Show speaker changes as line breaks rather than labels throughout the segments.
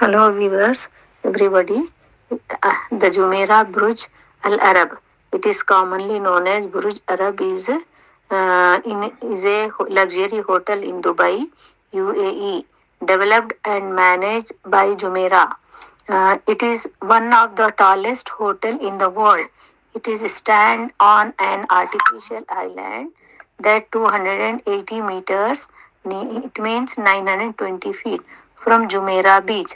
Hello viewers, everybody. The Jumaira Burj Al Arab. It is commonly known as Burj Arab is a luxury hotel in Dubai, UAE, developed and managed by Jumaira. It is one of the tallest hotel in the world. It is stand on an artificial island that 280 meters, it means 920 feet from Jumeirah Beach,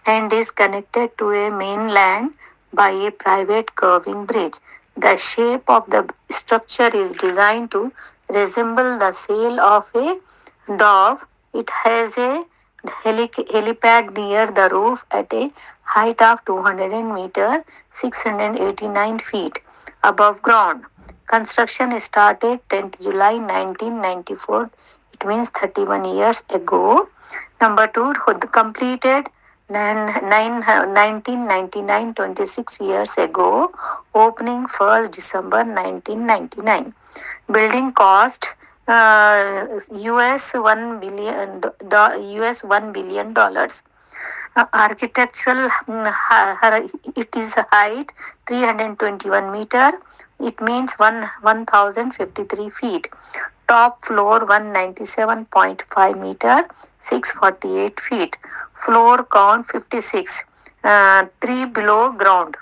and is connected to a mainland by a private curving bridge. The shape of the structure is designed to resemble the sail of a dove. It has a helipad near the roof at a height of 200 meter, 689 feet above ground. Construction started 10th July 1994. It means 31 years ago. Number two, completed 1999, 26 years ago. Opening 1st December 1999. Building cost US $1 billion. Architectural, it is height 321 meter. It means 1053 feet. Top floor 197.5 meter, 648 feet. Floor count 56. 3 below ground.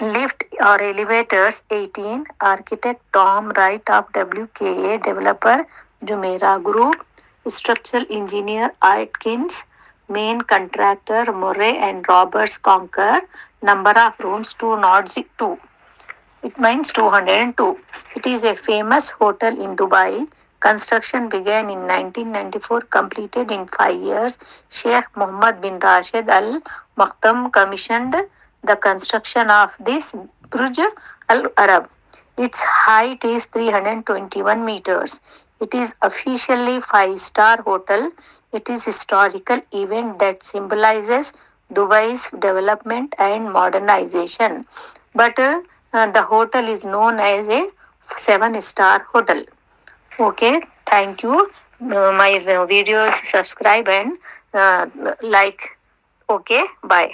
Lift or elevators 18. Architect Tom Wright of WKA. Developer Jumeirah Group. Structural engineer Atkins. Main contractor Murray and Roberts Conquer. Number of rooms 202. It means 202. It is a famous hotel in Dubai. Construction began in 1994, completed in 5 years. Sheikh Mohammed bin Rashid Al Maktoum commissioned the construction of this Burj Al Arab. Its height is 321 meters. It is officially 5-star hotel. It is historical event that symbolizes Dubai's development and modernization. But the hotel is known as a 7-star hotel. Okay, thank you. My videos subscribe and like. Okay, bye.